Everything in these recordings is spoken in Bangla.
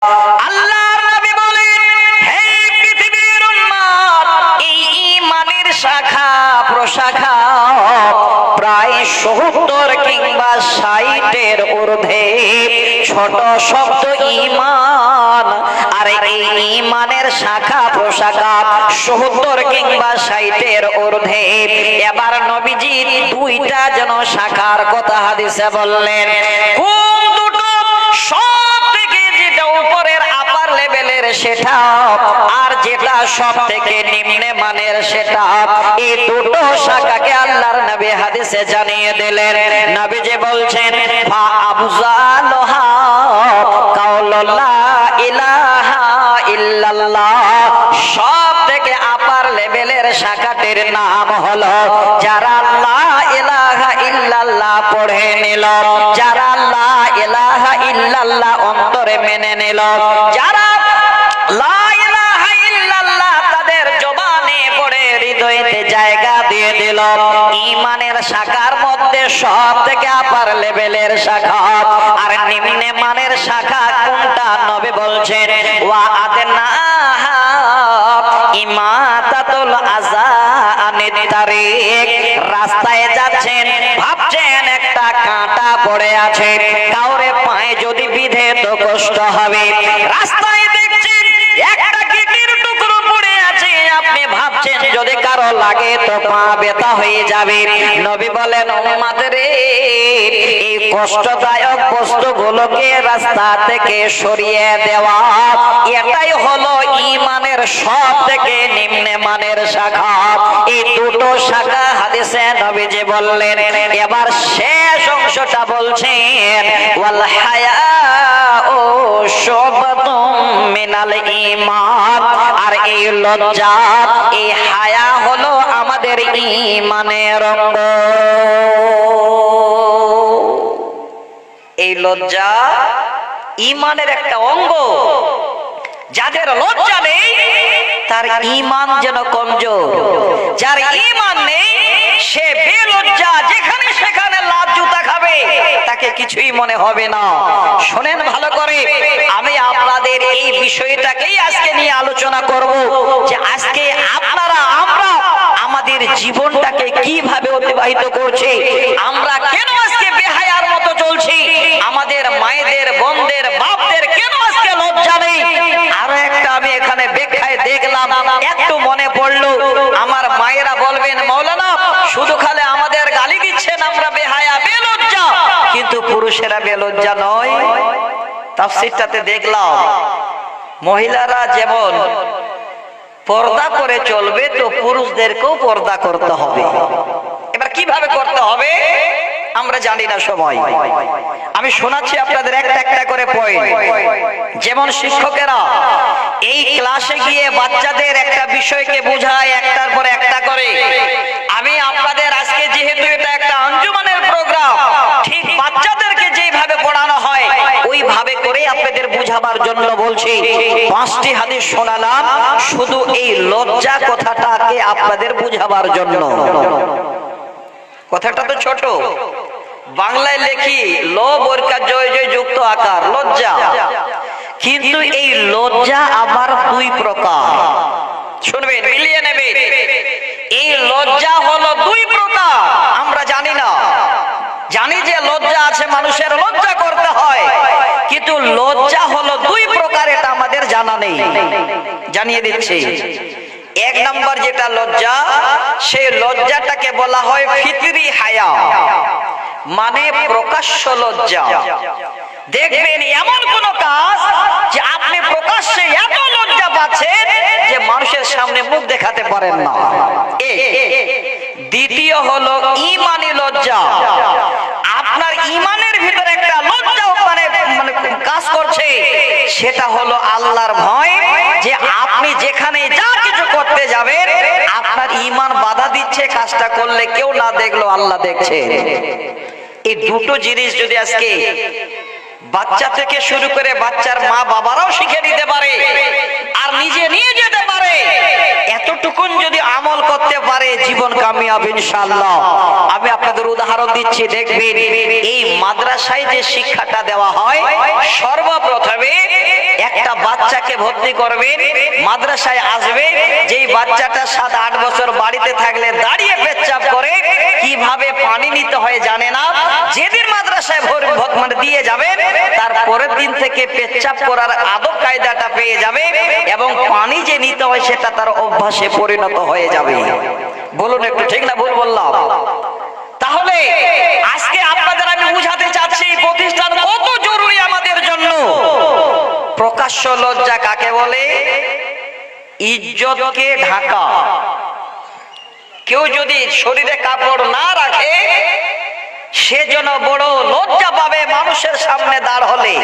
আল্লাহর নবী বলেন, হে পৃথিবীর উম্মত, এই ঈমানের শাখা প্রশাখা প্রায় ৭০ কিংবা ৬০-এর ঊর্ধ্বে। ছোট শব্দ ঈমান, আর এই ঈমানের শাখা প্রশাখা ৭০ কিংবা ৬০-এর ঊর্ধ্বে। এবার নবীজি দুইটা যেন শাখার কথা হাদিসে বললেন। কোন দুটো? সব থেকে যেটা উপরের আপার লেভেলের সেটা, আর যেটা সব থেকে নিম্নে মানের সেটা। এই দুটো শাখাকে আল্লাহর নবী হাদিসে জানিয়ে দিলেন। নবী যে বলছেন, ফা আফজালুহা কাউলু লা ইলাহা ইল্লাল্লাহ। সব থেকে আপার লেভেলের শাখাটির নাম হলো যারা লা ইলাহা ইল্লাল্লাহ পড়ে নিল, যারা লা ইলাহা ইল্লাল্লাহ অন্তরে মেনে নিল, যারা লা ইলাহা ইল্লাল্লাহ তাদের জবানে পড়ে হৃদয়েতে জায়গা দিয়ে দিল। ঈমানের শাখার মধ্যে সব থেকে আপার লেভেলের শাখা আর নিম্নে মানের শাখা কোনটা? নবী বলছেন, ওয়া আদনাহা ইমাতাতুল আযা আনিত তারিক। রাস্তায় যাচ্ছেন, ভাবছেন একটা কাঁটা পড়ে আছে, কাউরে পায়ে যদি বিঁধে তো কষ্ট হবে। রাস্তায় দেখছেন একটা গিটির টুকরো পড়ে আছে, আপনি ভাবছেন যদি কারো লাগে তো পা ব্যথা হয়ে যাবে। নবী বলেন, উম্মত রে, এই কষ্টদায়ক বস্তুগুলোকে রাস্তা থেকে সরিয়ে দেওয়া, এটাই হলো ঈমানের সব থেকে নিম্নে মানের শাখা। এই দুটো শাখা হাদিসে নবীজি বললেন। এবার শেষ অংশটা বলছেন, ওয়াল হায়াউ শুবাতুম মিনাল ঈমান। আর এই লজ্জা, এই হায়া হলো আমাদের ঈমানের অঙ্গ। এই লজ্জা ঈমানের একটা অঙ্গ। যাদের লজ্জা নেই তার ঈমান যেন কমজোর। যার ঈমান নেই সে বেলজ্জা, যেখানে সেখানে লাজ জুতা খাবে, তাকে কিছুই মনে হবে না। শোনেন ভালো করে, আমি আপনাদের এই বিষয়টাকেই আজকে নিয়ে আলোচনা করব, যে আজকে আপনারা আমরা আমাদের জীবনটাকে কিভাবে অতিবাহিত করছি, আমরা কেন আজকে বেহায়ার মতো চলছি, আমাদের মায়েদের, বোনদের, বাপদের কেন আজকে লজ্জা নেই। আরো একটা আমি এখানে ব্যাখ্যায় দেখলাম, একটু মনে পড়লো, আমার মায়েরা বলবেন, মাওলানা শুধু খালি আমাদের গালি দিচ্ছেন, আমরা বেহায়া বেলজ্জা, কিন্তু পুরুষেরা বেলজ্জা নয়। তাফসীরটাতে দেখলাম মহিলারা যেমন পর্দা করে চলবে, তো পুরুষদেরকেও পর্দা করতে হবে। এবার কিভাবে করতে হবে আমরা জানি না সময়। আমি শোনাচ্ছি আপনাদের একটা একটা করে পয়েন্ট। যেমন শিক্ষকেরা এই ক্লাসে গিয়ে বাচ্চাদের একটা বিষয়কে বোঝায় একটার পর একটা করে, আমি আপনাদের আজকে যেহেতু এটা একটা আঞ্জুমানের প্রোগ্রাম, ঠিক বাচ্চাদেরকে যেভাবে পড়ানো হয় ওইভাবে করে আপনাদের বুঝাবার জন্য বলছি। 5টি হাদিস শোনালাম শুধু এই লজ্জা কথাটাকে আপনাদের বুঝাবার জন্য। কথাটা তো ছোট, বাংলায় লেখি ল বর্গা জয় জয় যুক্ত আকার লজ্জা, কিন্তু এই লজ্জা আবার দুই প্রকার। শুনবেন, মিলিয়ে নেবেন। এই লজ্জা হলো দুই প্রকার। আমরা জানি না, জানি যে লজ্জা আছে, মানুষের লজ্জা করতে হয়, কিন্তু লজ্জা হলো দুই প্রকার, এটা আমাদের জানা নেই। জানিয়ে দিচ্ছি। এক নম্বর যেটা লজ্জা, সেই লজ্জাটাকে বলা হয় ফিতরি হায়া, মানে প্রকাশ্য লজ্জা। দেখবেন এমন কোন কাজ যে আপনি প্রকাশ্যে এত লজ্জা পাচ্ছেন যে মানুষের সামনে মুখ দেখাতে পারেন না। দ্বিতীয় হলো ঈমানি লজ্জা। আপনার ঈমানের ভিতরে একটা লজ্জা মানে কাজ করছে, সেটা হলো আল্লাহর ভয়, যে আপনি যেখানে যা কিছু করতে যাবেন আপনার ঈমান বাধা দিচ্ছে, কাজটা করলে কেউ না দেখলো আল্লাহ দেখছে। এই দুটো জিনিস যদি আজকে বাচ্চা থেকে শুরু করে বাচ্চার মা বাবারাও শিখে নিতে পারে আর নিজে নিয়ে যেতে পারে, এতটুকুন যদি আমল করতে পারে, জীবন কামিয়াব ইনশাআল্লাহ। আমি আপনাদের উদাহরণ দিচ্ছি, দেখবেন এই মাদ্রাসায় যে শিক্ষাটা দেওয়া হয়, সর্বপ্রথমে একটা বাচ্চাকে ভর্তি করবেন, মাদ্রাসায় আসবে, যেই বাচ্চাটা 7-8 বছর বাড়িতে থাকলে দাঁড়িয়ে পেচ্ছাপ করে, কিভাবে পানি নিতে হয় জানে না। যেদিন মাদ্রাসায় মানে দিয়ে যাবেন, তার পরের দিন থেকে পেচ্ছাপ করার আদব কায়দাটা পেয়ে যাবে এবং পানি যে নিতে হয় সেটা তার অভ্যাসে পরিণত হয়ে যাবে। বলুন একটু ঠিক না ভুল বললাম? তাহলে আজকে আপনাদের আমি বুঝাতে চাচ্ছি প্রতিষ্ঠান কত জরুরি আমাদের জন্য। প্রকাশ্য লজ্জা কাকে বলে? ইজ্জতকে ঢাকা। কেউ যদি শরীরে কাপড় না রাখে, সেজন্য বড় লজ্জা পাবে মানুষের সামনে দাঁড় হলে।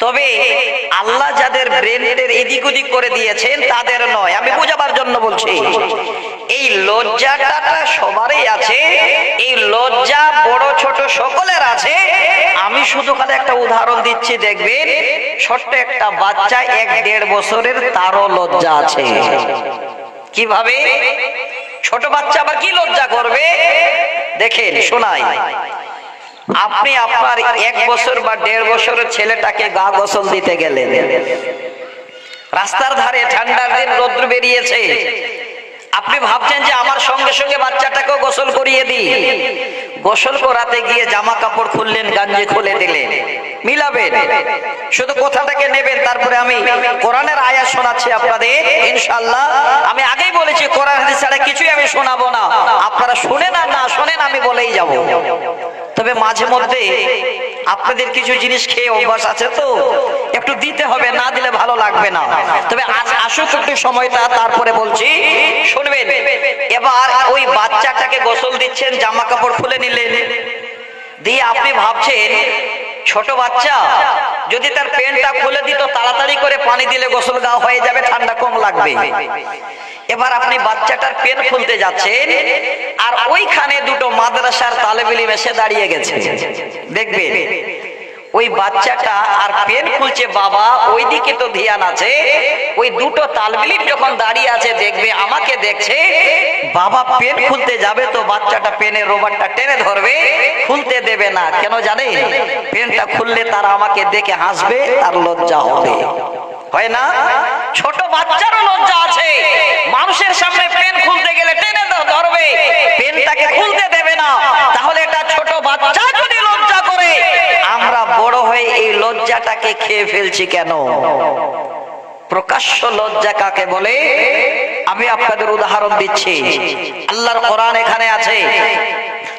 তবে আল্লাহ যাদের ব্রেনের এদিক ওদিক করে দিয়েছেন তাদের নয়, আমি বোঝাবার জন্য বলছি। এই লজ্জাটা সবারই আছে, এই লজ্জা বড় ছোট সকলের আছে। আমি শুধু খালি একটা উদাহরণ দিচ্ছি, দেখবেন ছোট্ট একটা বাচ্চা 1-1.5 বছরের, তারও লজ্জা আছে। কিভাবে? ছোট বাচ্চা আবার কি লজ্জা করবে দেখেন, শোনাই। আপনি আপনার 1 বছর বা 1.5 বছরের ছেলেটাকে গা গোসল দিতে গেলেন, রাস্তার ধারে ঠান্ডার দিন রোদ্র বেরিয়েছে, আপনি ভাবছেন যে আমার সঙ্গে সঙ্গে বাচ্চাটাকেও গোসল করিয়ে দিই। গোসল করাতে গিয়ে জামা কাপড় খুললেন, গাঞ্জি খুলে দিলেন, মিলাবেন, শুধু কথাটাকে নেবেন। তারপরে আমি কোরআনের আয়াত শোনাচ্ছি আপনাদের ইনশাআল্লাহ। আমি আগেই বলেছি কোরআন হাদিস ছাড়া কিছুই আমি শোনাবো না, আপনারা শুনেন আর না শুনেন আমি বলেই যাব। তবে মাঝে মধ্যে আপনাদের কিছু জিনিস খেয়ে অভ্যাস আছে, তো একটু দিতে হবে, না দিলে ভালো লাগবে না। তবে আসুক একটু সময়টা, তারপরে বলছি, শুনবেন। এবার ওই বাচ্চাটাকে গোসল দিচ্ছেন, জামা কাপড় খুলে নিলেন, দিয়ে আপনি ভাবছেন ছোট বাচ্চা যদি তার প্যান্টটা খুলে দিত, তাড়াতাড়ি করে পানি দিলে গোসল গা হয়ে যাবে, ঠান্ডা কম লাগবে। এবার আপনি বাচ্চাটার পেন খুলতে যাচ্ছেন, আর ওইখানে দুটো মাদ্রাসার তালেবে ইলম এসে দাঁড়িয়ে গেছে। দেখবেন ওই বাচ্চাটা আর পেন খুলছে, বাবা ওইদিকে তো ধ্যান আছে, ওই দুটো তালেবে ইলম যখন দাঁড়িয়ে আছে, দেখবে আমাকে দেখছে, বাবা পেন খুলতে যাবে তো বাচ্চাটা পেনের রবারটা টেনে ধরবে, খুলতে দেবে না। কেন জানেন? পেনটা খুললে তারা আমাকে দেখে হাসবে, আর লজ্জা হবে, হয় না? ছোট বাচ্চারও লজ্জা আছে, মানুষের সামনে পেন খুলতে গেলে টেনে ধরবে, পেনটাকে খুলতে দেবে না। তাহলে এটা ছোট বাচ্চা যদি লজ্জা করে, আমরা বড় হয়ে এই লজ্জাটাকে খেয়ে ফেলছি কেন? প্রকাশ্য লজ্জা কাকে বলে? আমি আপনাদের উদাহরণ দিচ্ছি। আল্লাহর কোরআন এখানে আছে,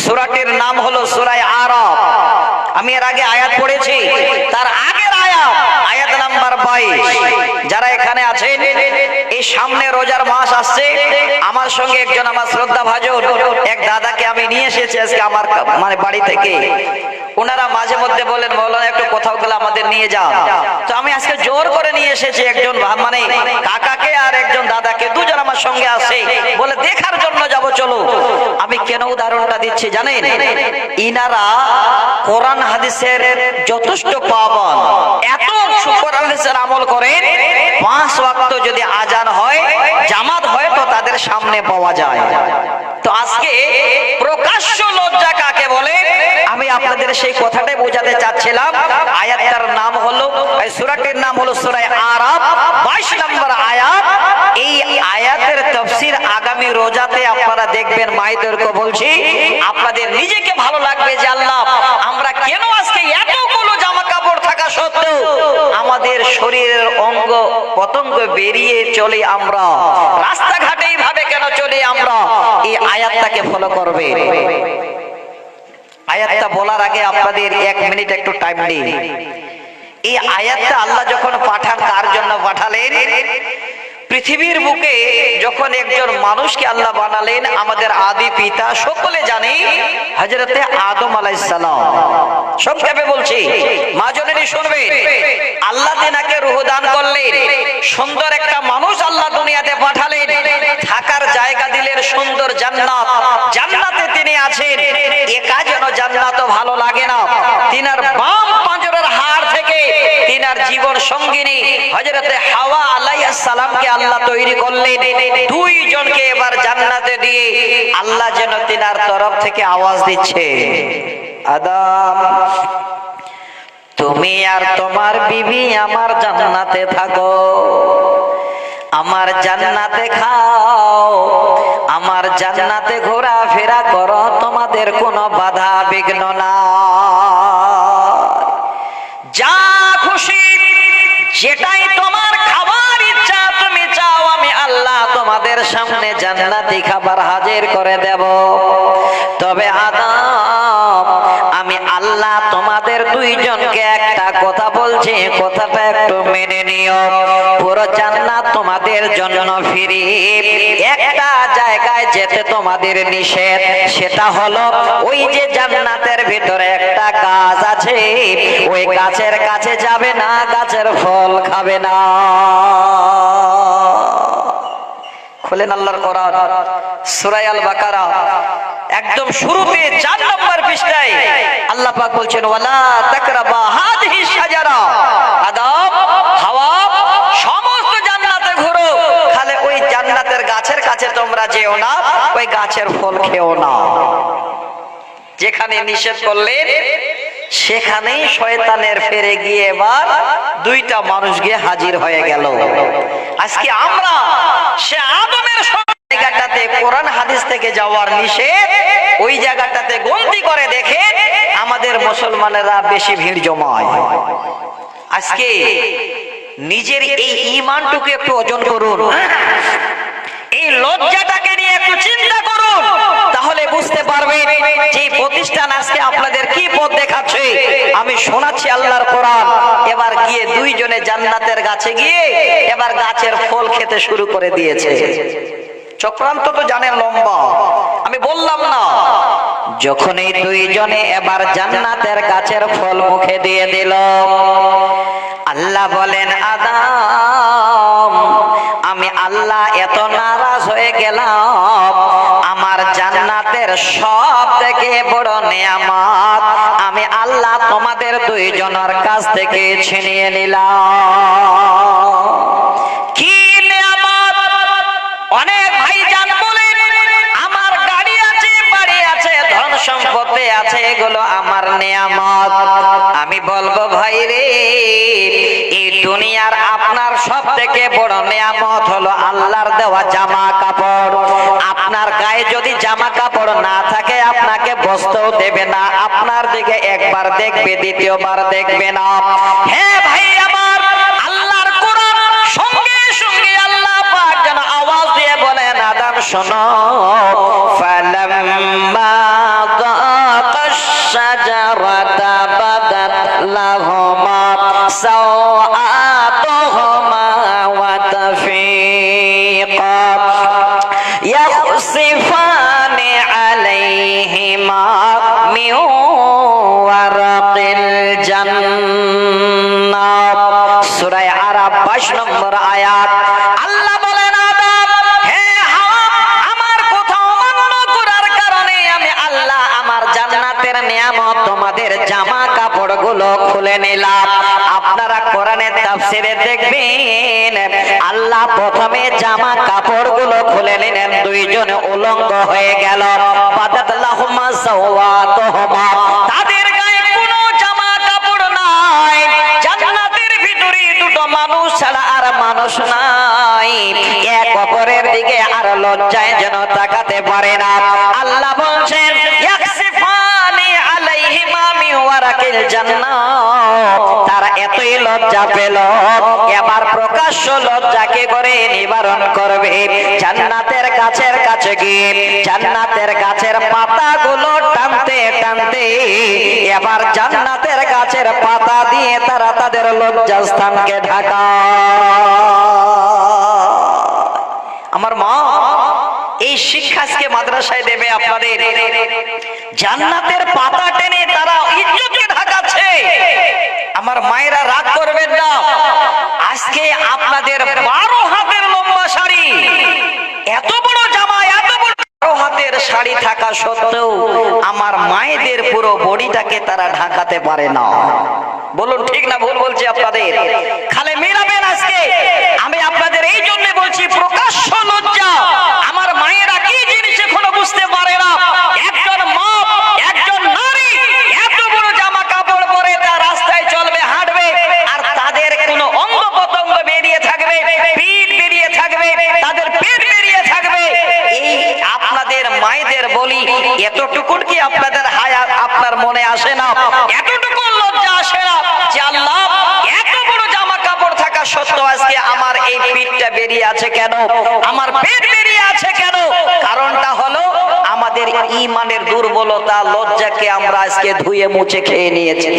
সূরাটির নাম হলো সূরা আরাফ। আমি এর আগে আয়াত পড়েছি, তার আগের আয়াত নাম্বার 22। যারা এখানে আছেন, এই সামনে রোজার মাস আসছে, আমার সঙ্গে একজন আমার শ্রদ্ধা ভাজন এক দাদাকে আমি নিয়ে এসেছি আজকে আমার মানে বাড়ি থেকে। ওনারা মাঝে মধ্যে বলেন, মৌলানা একটু কোথাও গেলে আমাদের নিয়ে যাও। তো আমি আজকে জোর করে নিয়ে এসেছি একজন মানে কাকাকে আর একজন দাদাকে, দুজন আমার সঙ্গে আসে, বলে দেখার জন্য যাব, চলো। আমি কেন উদাহরণটা দিচ্ছি জানেন? ইনারা কোরআন হাদিসের যথেষ্ট পাবন, এত কোরআন হাদিসের আমল করেন, 5 ওয়াক্ত যদি আজান হয়, জামাত হয়, তো তাদের সামনে পাওয়া যায়। তো আজকে প্রকাশ্য লজ্জা কাকে বলে আমি আপনাদের সেই কথাটাই বোঝাতে চাচ্ছিলাম। আয়াতটার নাম হলো, এই সূরাটির নাম হলো সূরা আরাফ, 22 নম্বর আয়াত। এই আয়াতের তাফসীর আগামী রোজাতে আপনারা দেখবেন, মায়েদেরকে বলছি, আপনাদের নিজেকে ভালো লাগবে যে আল্লাহ, আমরা কেন আজকে এতগুলো জামা কাপড় থাকা সত্ত্বেও আমাদের শরীরের অঙ্গ পতঙ্গ বেরিয়ে চলে, আমরা রাস্তাঘাটে এইভাবে কেন চলে? আমরা এই আয়াতটাকে ফলো করবে। আয়াতটা বলার আগে আপনাদের 1 মিনিট একটু টাইম দিন। এই আয়াতটা আল্লাহ যখন পাঠান, কার জন্য পাঠালেন? পৃথিবীর বুকে যখন একজন মানুষকে আল্লাহ বানালেন, আমাদের আদি পিতা সকলে জানি হযরতে আদম আলাইহিস সালাম। সংক্ষেপে বলছি, মা জনেরা শুনবে, আল্লাহ তিনাকে রূহ দান করলেন, সুন্দর একটা মানুষ আল্লাহ দুনিয়াতে পাঠালেন, থাকার জায়গা দিলেন সুন্দর জান্নাত। জান্নাতে তিনি আছেন, একা যেন জান্নাতও ভালো লাগে না, তিনার বাম পাঁজরের হাড় থেকে তিনার জীবন সঙ্গিনী হযরতে হাওয়া আলাইহিস সালামকে আল্লাহ তৈরি করলেন। দুইজনকে এবার জান্নাতে দিয়ে আল্লাহ যেন তিনার তরফ থেকে আওয়াজ দিচ্ছে, আদম তুমি আর তোমার বিবি আমার জান্নাতে থাকো, আমার জান্নাতে খাও, আমার জান্নাতে ঘোরাফেরা করো, তোমাদের কোনো বাধা বিঘ্ন না, যা খুশি যেটাই তোমার খাবার ইচ্ছা তুমি চাও, আমি আল্লাহ তোমাদের সামনে জান্নাতি খাবার হাজির করে দেব। তবে আদম আমি আল্লাহ তোমাদের দুইজনকে একটা কথা বলছি, কথাটা একটু মেনে নিও। পুরো জান্নাত তোমাদের জন্য ফ্রি, একটা জায়গায় যেতে তোমাদের নিষেধ, সেটা হলো ওই যে জান্নাতের ভিতরে একটা গাছ আছে, ওই গাছের কাছে যাবে না, গাছের ফল খাবে না। খুলেন আল্লাহর কোরআন, সূরা আল বাকারা একদম শুরুতে 4 নম্বর পৃষ্ঠায় আল্লাহ পাক বলছেন, ওয়ালা তাকরাবা হাযিহি শাজারা, আদম হাওয়া সমস্ত জান্নাতে ঘুরো, খালি ওই জান্নাতের গাছের কাছে তোমরা যেও না, ওই গাছের ফল খেও না। যেখানে নিষেধ করলেন সেখানেই শয়তানের ফেরে গিয়ে এবার দুইটা মানুষ গিয়ে হাজির হয়ে গেল। আজকে আমরা সে আদমের জায়গাটাতে কোরআন হাদিস থেকে যাওয়ার নিষেধ, ওই জায়গাটাতে গন্তি করে দেখে আমাদের মুসলমানেরা বেশি ভিড় জমায়। আজকে নিজের এই ঈমানটুকু একটু ওজন করুন, এই লজ্জাটাকে নিয়ে একটু চিন্তা করুন, তাহলে বুঝতে পারবেন যে প্রতিষ্ঠান আজকে আপনাদের কি পথ দেখাচ্ছে। আমি শোনাচ্ছি আল্লাহর কোরআন, এবার গিয়ে দুইজনে জান্নাতের গাছে গিয়ে এবার গাছের ফল খেতে শুরু করে দিয়েছে। চক্রান্ত তো জানেন লম্বা, আমি বললাম না। যখন এই দুইজনে এবার জান্নাতের গাছের ফল মুখে দিয়ে দিল, আল্লাহ বলেন, আদম আমি আল্লাহ এত নারাজ হয়ে গেলাম, আমার জান্নাতের সব থেকে বড় নেয়ামত আমি আল্লাহ তোমাদের দুইজনের কাছ থেকে ছিনিয়ে নিলাম। কি নেয়ামত? অনেক ভাইজান বলেন আমার গাড়ি আছে, বাড়ি আছে, ধন সম্পত্তি আছে, এগুলো আমার নেয়ামত। আমি বলবো ভাই রে, এই দুনিয়ার আপনার সব থেকে বড় নেয়ামত হলো আল্লাহর দেওয়া জামা কাপড়। আপনার গায়ে যদি জামা কাপড় না থাকে আপনাকে বস্ত্র দেবে না, আপনার দিকে একবার দেখবে, দ্বিতীয়বার দেখবে না। হ্যাঁ ভাই আমার, আল্লাহর কোরআন সঙ্গে সঙ্গে আল্লাহ পাক যেন আওয়াজ দিয়ে বলেন, আদম শোনো, ফালাম্মা যাকাশ শাজারাতা বাদাত লাহুমা সাওআতুহুমা ওয়া তাফীকা ইয়াখসিফানি আলাইহিমা মিন ওয়ারাকিল জান্নাত। সূরা আরাফ 22 নম্বর আয়াত। আল্লাহ বলেন, আদম হে হাওয়া, আমার কথা অমান্য করার কারণে আমি আল্লাহ আমার জান্নাতের নিয়ামত তোমাদের জামা কাপড়গুলো খুলে নিলাম। আপনারা কোরআনের তাফসীরে দেখবেন আল্লাহ প্রথমে জামা কাপড়গুলো খুলে নিলেন, দুইজন উলঙ্গ হয়ে গেল। বাদাত লাহুমা সাওয়াতুহুমা, তাদের গায়ে কোনো জামা কাপড় নাই। জান্নাতের ভিতরে দুটো মানুষ ছাড়া আর মানুষ নাই, এক অপরের দিকে আর লজ্জায় যেন তাকাতে পারে না। আল্লাহ বলছেন, ইয়াকসিফানি আলাইহিমা মিন ওয়ারাকিল জান্নাত। তারা এতই লজ্জা পেল, এবার প্রকাশ্য লজ্জাকে করে নিবারণ করবে। জান্নাতের গাছের কাছে গিয়ে জান্নাতের গাছের পাতাগুলো টানতে টানতে এবার জান্নাতের গাছের পাতা দিয়ে তারা তাদের লজ্জাস্থানকে ঢাকা। আমার মা এই শিক্ষা আজকে মাদ্রাসায় দেবে আপনাদের। জান্নাতের পাতা টেনে তারা ইজ্জতকে ঢাকাচ্ছে। আমার মায়েরা রাগ করবেন না, আজকে আপনাদের 12 হাতের লম্বা শাড়ি, এত বড় জামা, এত বড় 12 হাতের শাড়ি থাকা সত্ত্বেও আমার মায়েদের পুরো বডিটাকে তারা ঢাকাতে পারে না। বলুন ঠিক না ভুল বলছি আপনাদের? খালে মেলাবেন আজকে। আমি আপনাদের এই জন্য বলছি, প্রকাশ্য লজ্জা। আমার মায়েরা কি জিনিস এখনো বুঝতে পারে না। একজন মা, একজন নারী এত বড় জামা কাপড় পরে তার রাস্তায় চলবে, হাঁটবে, আর তাদের কোনো অঙ্গ প্রত্যঙ্গ বেরিয়ে থাকবে, পিঠ বেরিয়ে থাকবে, তাদের পেট বেরিয়ে থাকবে। এই আপনাদের মায়েদের বলি, এতটুকুন কি আপনাদের আপনার মনে আসে না? এতটুকু লজ্জা আসে না যে আল্লাহ এত বড় জামা কাপড় থাকা সত্ত্বেও আজকে আমার এই পিঠটা বেরিয়ে আছে কেন, আমার পেট বেরিয়ে আছে কেন? কারণটা হলো আমাদের ঈমানের দুর্বলতা, লজ্জাকে আমরা আজকে ধুয়ে মুছে খেয়ে নিয়েছি।